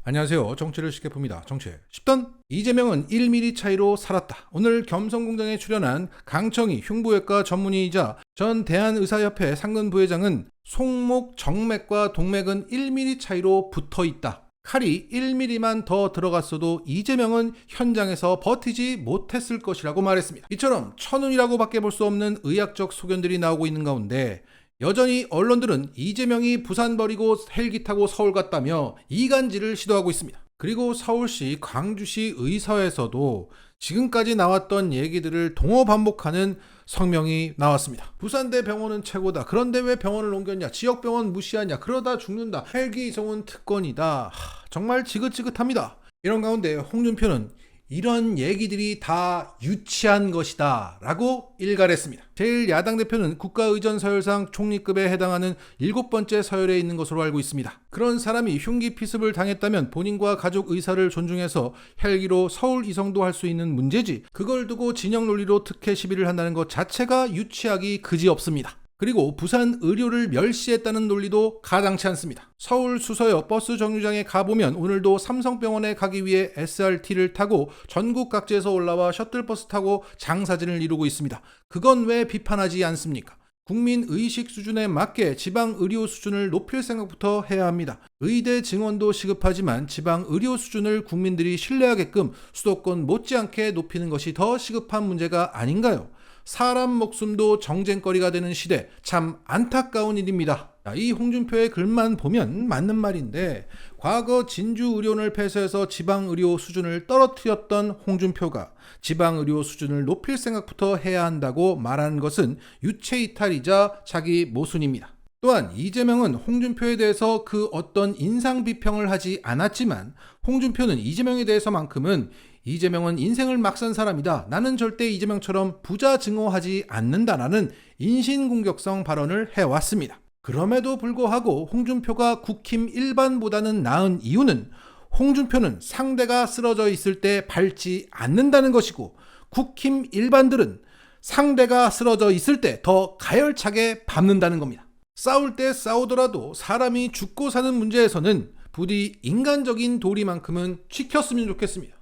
안녕하세요. 정치를 쉽게 풉니다. 정치의 10단. 이재명은 1mm 차이로 살았다. 오늘 겸성공장에 출연한 강청희 흉부외과 전문의이자 전 대한의사협회 상근 부회장은 손목 정맥과 동맥은 1mm 차이로 붙어있다. 칼이 1mm만 더 들어갔어도 이재명은 현장에서 버티지 못했을 것이라고 말했습니다. 이처럼 천운이라고 밖에 볼 수 없는 의학적 소견들이 나오고 있는 가운데 여전히 언론들은 이재명이 부산 버리고 헬기 타고 서울 갔다며 이간질을 시도하고 있습니다. 그리고 서울시, 광주시 의사회에서도 지금까지 나왔던 얘기들을 동어 반복하는 성명이 나왔습니다. 부산대 병원은 최고다. 그런데 왜 병원을 옮겼냐? 지역병원 무시하냐? 그러다 죽는다. 헬기 이송은 특권이다. 정말 지긋지긋합니다. 이런 가운데 홍준표는 이런 얘기들이 다 유치한 것이다 라고 일갈했습니다. 제1야당 대표는 국가의전서열상 총리급에 해당하는 7번째 서열에 있는 것으로 알고 있습니다. 그런 사람이 흉기 피습을 당했다면 본인과 가족 의사를 존중해서 헬기로 서울 이송도 할 수 있는 문제지, 그걸 두고 진영 논리로 특혜 시비를 한다는 것 자체가 유치하기 그지없습니다. 그리고 부산 의료를 멸시했다는 논리도 가당치 않습니다. 서울 수서역 버스 정류장에 가보면 오늘도 삼성병원에 가기 위해 SRT를 타고 전국 각지에서 올라와 셔틀버스 타고 장사진을 이루고 있습니다. 그건 왜 비판하지 않습니까? 국민 의식 수준에 맞게 지방 의료 수준을 높일 생각부터 해야 합니다. 의대 증원도 시급하지만 지방 의료 수준을 국민들이 신뢰하게끔 수도권 못지않게 높이는 것이 더 시급한 문제가 아닌가요? 사람 목숨도 정쟁거리가 되는 시대, 참 안타까운 일입니다. 이 홍준표의 글만 보면 맞는 말인데, 과거 진주의료원을 폐쇄해서 지방의료 수준을 떨어뜨렸던 홍준표가 지방의료 수준을 높일 생각부터 해야 한다고 말하는 것은 유체이탈이자 자기 모순입니다. 또한 이재명은 홍준표에 대해서 그 어떤 인상 비평을 하지 않았지만, 홍준표는 이재명에 대해서만큼은 이재명은 인생을 막 산 사람이다. 나는 절대 이재명처럼 부자 증오하지 않는다라는 인신공격성 발언을 해왔습니다. 그럼에도 불구하고 홍준표가 국힘 일반보다는 나은 이유는 홍준표는 상대가 쓰러져 있을 때 밟지 않는다는 것이고, 국힘 일반들은 상대가 쓰러져 있을 때 더 가열차게 밟는다는 겁니다. 싸울 때 싸우더라도 사람이 죽고 사는 문제에서는 부디 인간적인 도리만큼은 지켰으면 좋겠습니다.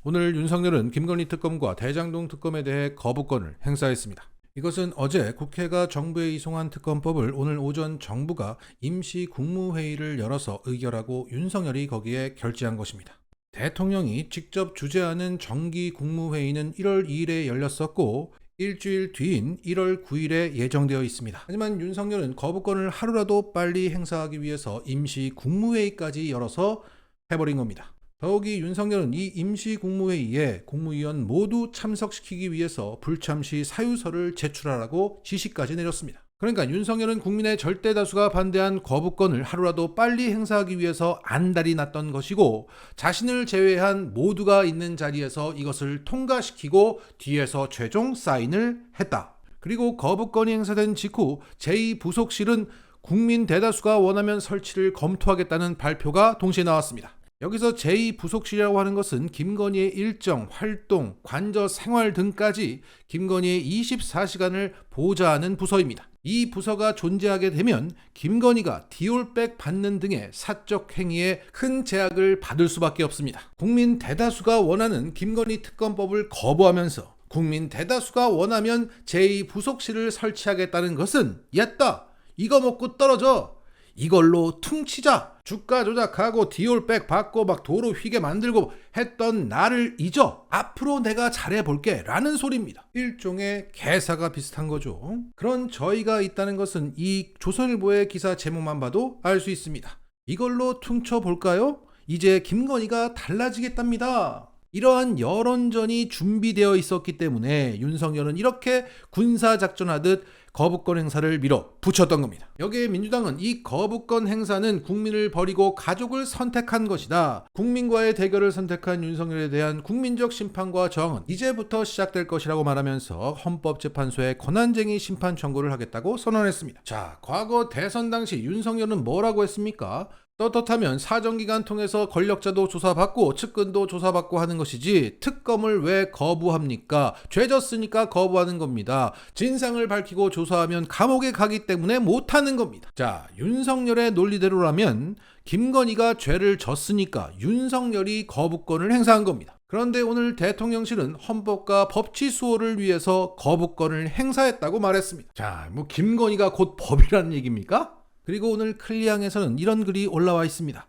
오늘 윤석열은 김건희 특검과 대장동 특검에 대해 거부권을 행사했습니다. 이것은 어제 국회가 정부에 이송한 특검법을 오늘 오전 정부가 임시 국무회의를 열어서 의결하고 윤석열이 거기에 결재한 것입니다. 대통령이 직접 주재하는 정기 국무회의는 1월 2일에 열렸었고 일주일 뒤인 1월 9일에 예정되어 있습니다. 하지만 윤석열은 거부권을 하루라도 빨리 행사하기 위해서 임시 국무회의까지 열어서 해버린 겁니다. 더욱이 윤석열은 이 임시 국무회의에 국무위원 모두 참석시키기 위해서 불참시 사유서를 제출하라고 지시까지 내렸습니다. 그러니까 윤석열은 국민의 절대 다수가 반대한 거부권을 하루라도 빨리 행사하기 위해서 안달이 났던 것이고, 자신을 제외한 모두가 있는 자리에서 이것을 통과시키고 뒤에서 최종 사인을 했다. 그리고 거부권이 행사된 직후 제2부속실은 국민 대다수가 원하면 설치를 검토하겠다는 발표가 동시에 나왔습니다. 여기서 제2부속실이라고 하는 것은 김건희의 일정, 활동, 관저 생활 등까지 김건희의 24시간을 보좌하는 부서입니다. 이 부서가 존재하게 되면 김건희가 디올백 받는 등의 사적 행위에 큰 제약을 받을 수밖에 없습니다. 국민 대다수가 원하는 김건희 특검법을 거부하면서 국민 대다수가 원하면 제2부속실을 설치하겠다는 것은 였다. 이거 먹고 떨어져. 이걸로 퉁치자. 주가 조작하고 디올백 받고 막 도로 휘게 만들고 했던 나를 잊어. 앞으로 내가 잘해볼게 라는 소리입니다. 일종의 개사가 비슷한 거죠. 그런 저희가 있다는 것은 이 조선일보의 기사 제목만 봐도 알 수 있습니다. 이걸로 퉁쳐볼까요? 이제 김건희가 달라지겠답니다. 이러한 여론전이 준비되어 있었기 때문에 윤석열은 이렇게 군사작전하듯 거부권 행사를 밀어붙였던 겁니다. 여기에 민주당은 이 거부권 행사는 국민을 버리고 가족을 선택한 것이다. 국민과의 대결을 선택한 윤석열에 대한 국민적 심판과 저항은 이제부터 시작될 것이라고 말하면서 헌법재판소에 권한쟁의 심판 청구를 하겠다고 선언했습니다. 자, 과거 대선 당시 윤석열은 뭐라고 했습니까? 떳떳하면 사정기관 통해서 권력자도 조사받고 측근도 조사받고 하는 것이지 특검을 왜 거부합니까? 죄졌으니까 거부하는 겁니다. 진상을 밝히고 조사하면 감옥에 가기 때문에 못하는 겁니다. 자, 윤석열의 논리대로라면 김건희가 죄를 졌으니까 윤석열이 거부권을 행사한 겁니다. 그런데 오늘 대통령실은 헌법과 법치 수호를 위해서 거부권을 행사했다고 말했습니다. 자, 뭐 김건희가 곧 법이라는 얘기입니까? 그리고 오늘 클리앙에서는 이런 글이 올라와 있습니다.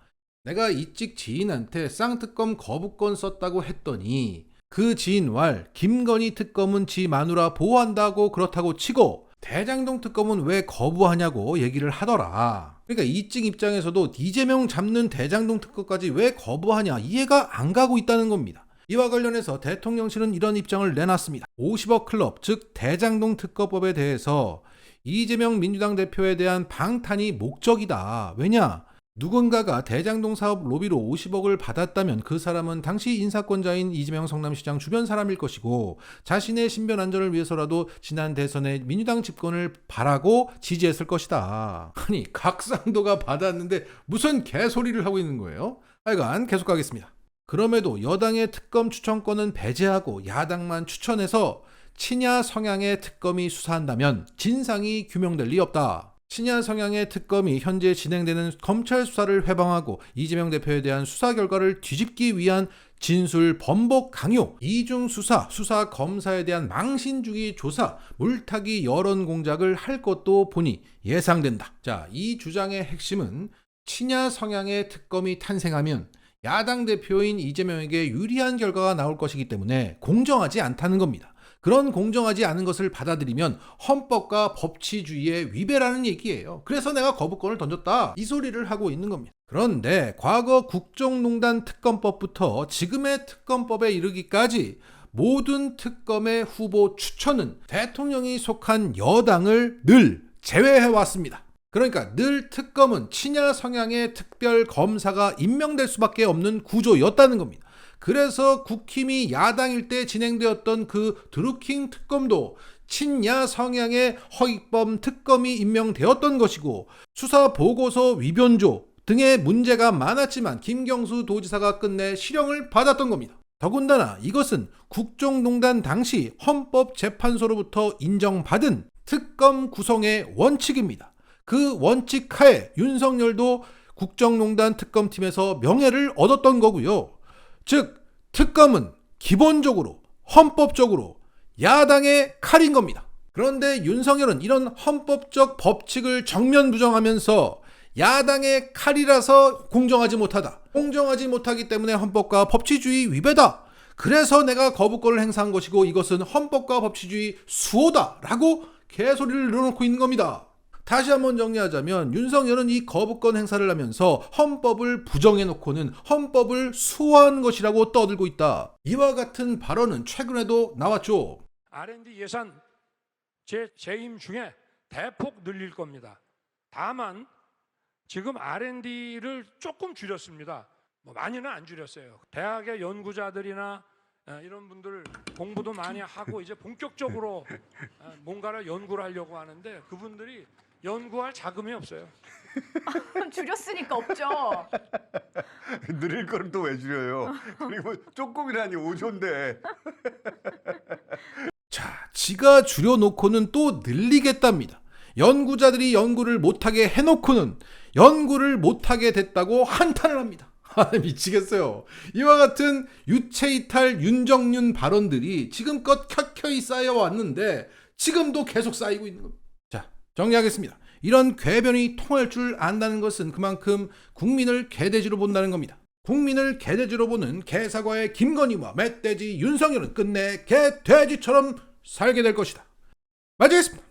내가 이직 지인한테 쌍특검 거부권 썼다고 했더니 그 지인 왈 김건희 특검은 지 마누라 보호한다고 그렇다고 치고 대장동 특검은 왜 거부하냐고 얘기를 하더라. 그러니까 이직 입장에서도 이재명 잡는 대장동 특검까지 왜 거부하냐 이해가 안 가고 있다는 겁니다. 이와 관련해서 대통령실은 이런 입장을 내놨습니다. 50억 클럽, 즉 대장동 특검법에 대해서 이재명 민주당 대표에 대한 방탄이 목적이다. 왜냐? 누군가가 대장동 사업 로비로 50억을 받았다면 그 사람은 당시 인사권자인 이재명 성남시장 주변 사람일 것이고 자신의 신변 안전을 위해서라도 지난 대선에 민주당 집권을 바라고 지지했을 것이다. 아니 각상도가 받았는데 무슨 개소리를 하고 있는 거예요? 하여간 계속 가겠습니다. 그럼에도 여당의 특검 추천권은 배제하고 야당만 추천해서 친야 성향의 특검이 수사한다면 진상이 규명될 리 없다. 친야 성향의 특검이 현재 진행되는 검찰 수사를 회방하고 이재명 대표에 대한 수사 결과를 뒤집기 위한 진술 번복 강요, 이중 수사, 수사 검사에 대한 망신주기 조사, 물타기 여론 공작을 할 것도 보니 예상된다. 자, 이 주장의 핵심은 친야 성향의 특검이 탄생하면 야당 대표인 이재명에게 유리한 결과가 나올 것이기 때문에 공정하지 않다는 겁니다. 그런 공정하지 않은 것을 받아들이면 헌법과 법치주의의 위배라는 얘기예요. 그래서 내가 거부권을 던졌다. 이 소리를 하고 있는 겁니다. 그런데 과거 국정농단 특검법부터 지금의 특검법에 이르기까지 모든 특검의 후보 추천은 대통령이 속한 여당을 늘 제외해왔습니다. 그러니까 늘 특검은 친야 성향의 특별 검사가 임명될 수밖에 없는 구조였다는 겁니다. 그래서 국힘이 야당일 때 진행되었던 그 드루킹 특검도 친야 성향의 허익범 특검이 임명되었던 것이고 수사 보고서 위변조 등의 문제가 많았지만 김경수 도지사가 끝내 실형을 받았던 겁니다. 더군다나 이것은 국정농단 당시 헌법재판소로부터 인정받은 특검 구성의 원칙입니다. 그 원칙 하에 윤석열도 국정농단 특검팀에서 명예를 얻었던 거고요. 즉 특검은 기본적으로 헌법적으로 야당의 칼인 겁니다. 그런데 윤석열은 이런 헌법적 법칙을 정면 부정하면서 야당의 칼이라서 공정하지 못하다. 공정하지 못하기 때문에 헌법과 법치주의 위배다. 그래서 내가 거부권을 행사한 것이고 이것은 헌법과 법치주의 수호다 라고 개소리를 늘어놓고 있는 겁니다. 다시 한번 정리하자면 윤석열은 이 거부권 행사를 하면서 헌법을 부정해놓고는 헌법을 수호한 것이라고 떠들고 있다. 이와 같은 발언은 최근에도 나왔죠. R&D 예산 제 재임 중에 대폭 늘릴 겁니다. 다만 지금 R&D를 조금 줄였습니다. 뭐 많이는 안 줄였어요. 대학의 연구자들이나 이런 분들 공부도 많이 하고 이제 본격적으로 뭔가를 연구를 하려고 하는데 그분들이 연구할 자금이 없어요. 줄였으니까 없죠. 늘릴 거를 또 왜 줄여요? 그리고 조금이라니 5조인데. 자, 지가 줄여놓고는 또 늘리겠답니다. 연구자들이 연구를 못하게 해놓고는 연구를 못하게 됐다고 한탄을 합니다. 미치겠어요. 이와 같은 유체이탈 윤정윤 발언들이 지금껏 켜켜이 쌓여왔는데 지금도 계속 쌓이고 있는 겁니다. 자, 정리하겠습니다. 이런 궤변이 통할 줄 안다는 것은 그만큼 국민을 개돼지로 본다는 겁니다. 국민을 개돼지로 보는 개사과의 김건희와 멧돼지 윤석열은 끝내 개돼지처럼 살게 될 것이다. 마치겠습니다.